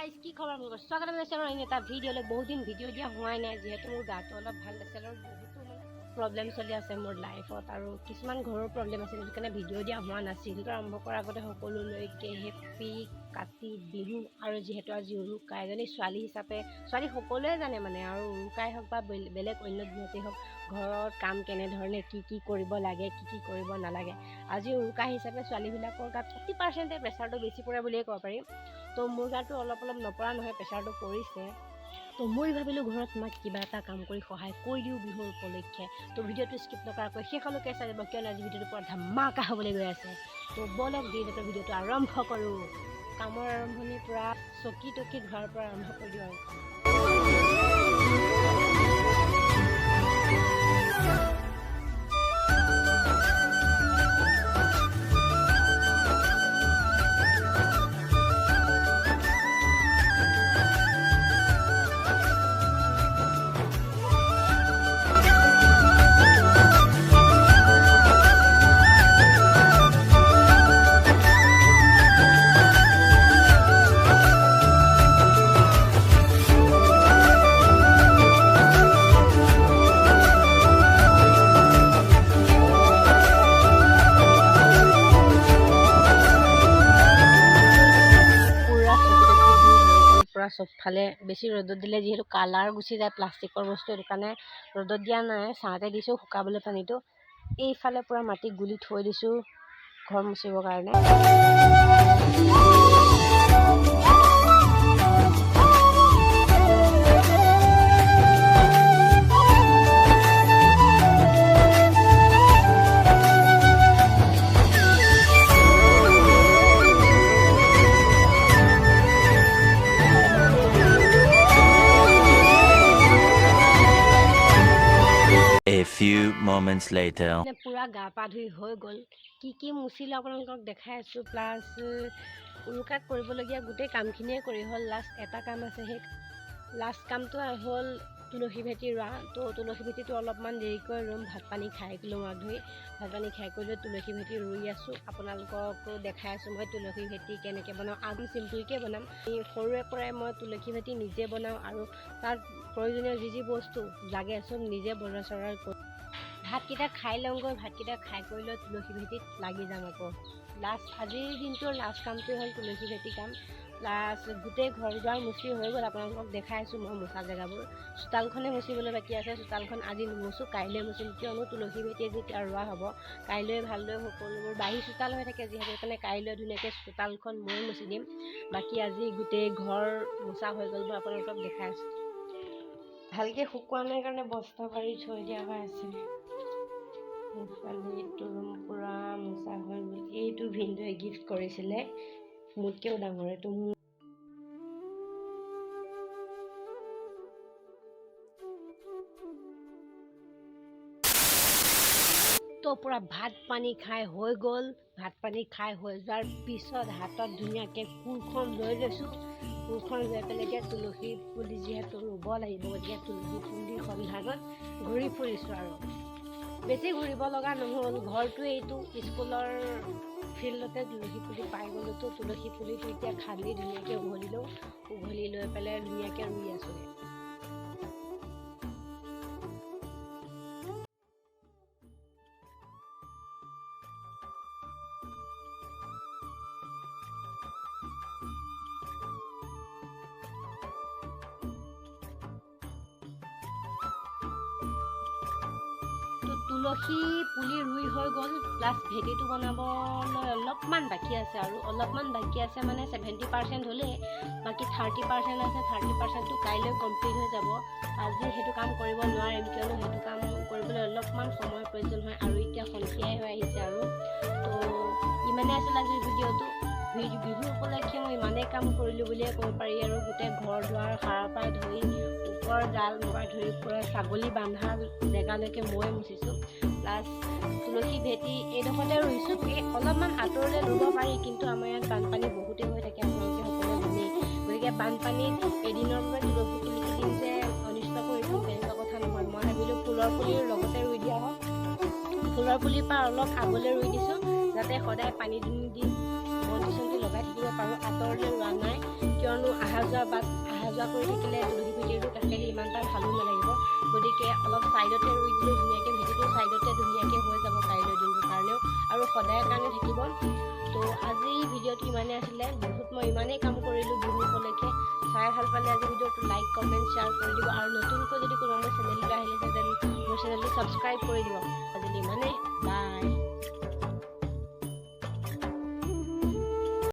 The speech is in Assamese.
গাইস কি খবৰ মোৰ স্বাগত জনাইছো আৰু এটা ভিডিঅ'লৈ বহুত দিন ভিডিঅ' দিয়া হোৱাই নাই যিহেতু মোৰ গাটো অলপ ভাল আছিল আৰু বহুতো প্ৰব্লেম চলি আছে মোৰ লাইফত আৰু কিছুমান ঘৰৰ প্ৰব্লেম আছে সেইকাৰণে ভিডিঅ' দিয়া হোৱা নাছিল তো আৰম্ভ কৰাৰ আগতে সকলোলৈকে হেপী কাতি বিহু আৰু যিহেতু আজি উৰুকা এজনী ছোৱালী হিচাপে ছোৱালী সকলোৱে জানে মানে আৰু উৰুকাই হওক বা বেলেগ অন্য দিনতেই হওক ঘৰত কাম কেনেধৰণে কি কৰিব লাগে কি কৰিব নালাগে আজি উৰুকা হিচাপে ছোৱালীবিলাকৰ গাত 50% প্ৰেছাৰটো বেছি পৰে বুলিয়ে ক'ব পাৰি তো মোৰ গাতো অলপ নপৰা নহয় প্ৰেছাৰটো পৰিছে তো মই ভাবিলোঁ ঘৰত মই কিবা এটা কাম কৰি সহায় কৰি দিওঁ বিহুৰ উপলক্ষে তো ভিডিঅ'টো স্কিপ নকৰাকৈ শেষলৈকে চাই যাব কিয়নো আজি ভিডিঅ'টোৰ পৰা ধামাকা হ'বলৈ গৈ আছে তো বলক দিনতে ভিডিঅ'টো আৰম্ভ কৰোঁ কামৰ আৰম্ভণিৰ পৰা চকী টকী ধোৱাৰ পৰা আৰম্ভ কৰি দিওঁ আৰু চবফালে বেছি ৰ'দত দিলে যিহেতু কালাৰ গুচি যায় প্লাষ্টিকৰ বস্তু সেইটো কাৰণে ৰ'দত দিয়া নাই ছাঁতে দিছোঁ শুকাবলৈ পানীটো এইফালে পূৰা মাটি গুলি থৈ দিছোঁ ঘৰ মুচিবৰ কাৰণে A few moments later পুৰা গা পা ধুই হৈ গ'ল কি মুচিলোঁ আপোনালোকক দেখাই আছোঁ প্লাছ উৰুকাত কৰিবলগীয়া গোটেই কামখিনিয়ে কৰি হ'ল লাষ্ট এটা কাম আছে সেই লাষ্ট কামটো হ'ল তুলসী ভেটি ৰোৱা তো তুলসী ভেটিটো অলপমান দেৰিকৈ ৰুম ভাত পানী খাই লওঁ আৰু ধুই ভাত পানী খাই কৰি লৈ তুলসী ভেটি ৰুই আছোঁ আপোনালোককো দেখাই আছোঁ মই তুলসী ভেটি কেনেকৈ বনাওঁ আগম চিম্পুলকৈ বনাম সৰুৰে পৰাই মই তুলসী ভেটি নিজে বনাওঁ আৰু তাত প্ৰয়োজনীয় যি বস্তু লাগে চব নিজে বজাৰ চজাৰ কৰোঁ ভাতকেইটা খাই লওঁগৈ ভাতকেইটা খাই কৰি লৈ তুলসী ভেটিত লাগি যাম আকৌ লাষ্ট আজিৰ দিনটোৰ লাষ্ট কামটোৱে হ'ল তুলসী ভেটি কাম প্লাছ গোটেই ঘৰ দুৱাৰ মুচি হৈ গ'ল আপোনালোকক দেখাই আছোঁ মই মোচা জেগাবোৰ চোতালখনে মুচিবলৈ বাকী আছে চোতালখন আজি নুমুচোঁ কাইলৈ মুচিম কিয়নো তুলসী ভেটি যেতিয়া ৰোৱা হ'ব কাইলৈ ভালদৰে সকলোবোৰ বাঢ়ি চোতাল হৈ থাকে যিহেতু সেইকাৰণে কাইলৈ ধুনীয়াকৈ চোতালখন মই মুচি দিম বাকী আজি গোটেই ঘৰ মোচা হৈ গ'ল মই আপোনালোকক দেখাই আছোঁ ভালকৈ শুকোৱা নাই কাৰণে বস্তা পাৰি থৈ দিয়া হৈ আছে এইটো ৰুম পূৰা মোচা হৈ গ'ল এইটো ভিনদেউৱে গিফ্ট কৰিছিলে মোতকৈও ডাঙৰ এইটো তো পূৰা ভাত পানী খাই হৈ গ'ল ভাত পানী খাই হৈ যোৱাৰ পিছত হাতত ধুনীয়াকৈ কোৰখন লৈ লৈছোঁ কোৰখন লৈ পেলাই এতিয়া তুলসী পুলি যিহেতু ৰুব লাগিব গতিকে তুলসী পুলিৰ সন্ধানত ঘূৰি ফুৰিছোঁ আৰু বেছি ঘূৰিব লগা নহ'ল ঘৰটো এইটো স্কুলৰ ফিল্ডতে তুলসী পুলি পাই গ'লোঁ তো তুলসী পুলিটো এতিয়া খান্দি ধুনীয়াকৈ উঘলিলোঁ উঘলি লৈ পেলাই ধুনীয়াকৈ ৰুই আছোঁ তুলসী পুলি ৰুই হৈ গ'ল প্লাছ ভেটিটো বনাবলৈ অলপমান বাকী আছে আৰু অলপমান বাকী আছে মানে 70% হ'লেই বাকী 30% আছে 30%টো কাইলৈ কমপ্লিট হৈ যাব আজি সেইটো কাম কৰিব নোৱাৰিম কিয়নো সেইটো কাম কৰিবলৈ অলপমান সময়ৰ প্ৰয়োজন হয় আৰু এতিয়া সন্ধিয়াই হৈ আহিছে আৰু তো ইমানেই আছিল আজিৰ ভিডিঅ'টো বিহু উপলক্ষে মই ইমানেই কাম কৰিলোঁ বুলিয়ে ক'ব পাৰি আৰু গোটেই ঘৰ দুৱাৰ সাৰৰ পৰা ধৰি ওপৰ জাল পৰা ধৰি পূৰা ছাগলী বান্ধা জেগালৈকে মই মুচিছোঁ প্লাছ তুলসী ভেটি এইডোখৰতে ৰুইছোঁ অলপমান আঁতৰলৈ ৰুব পাৰি কিন্তু আমাৰ ইয়াত বানপানী বহুতেই হৈ থাকে আপোনালোকে সকলোৱে জানেই গতিকে বানপানীত এদিনৰ বাবে তুলসী পুলিকেইদিন যে অনিষ্ট কৰিছোঁ তেনেকুৱা কথা নহয় মই ভাবিলোঁ ফুলৰ পুলিৰ লগতে ৰুই দিয়া হওক ফুলৰ পুলিৰ পৰা অলপ আগলৈ ৰুই দিছোঁ যাতে সদায় পানী দুনি দি বন্তি চন্তি লগাই থাকিব পাৰোঁ আঁতৰলৈ ৰোৱা নাই কিয়নো অহা অহা যোৱা কৰি থাকিলে তুলসী ভেটিটোৰ কাষেদি ইমান এটা ভালো নালাগিব। গতিকে অলপ ছাইডতে ৰুই দিলেও ধুনীয়াকৈ ভেটিটো ছাইডতে ধুনীয়াকৈ হৈ যাব কাইলৈ দিনটোৰ কাৰণেও আৰু সদায় কাৰণে থাকিব। তো আজি ভিডিঅ'টো ইমানেই আছিলে। মই ইমানেই কাম কৰিলোঁ বিহু উপলক্ষে। চাই ভাল পালে আজি ভিডিঅ'টো লাইক কমেণ্ট শ্বেয়াৰ কৰি দিব আৰু নতুনকৈ যদি কোনোবা মোৰ চেনেললৈ আহিছে তেন্তে মোৰ চেনেলটো ছাবস্ক্ৰাইব কৰি দিব।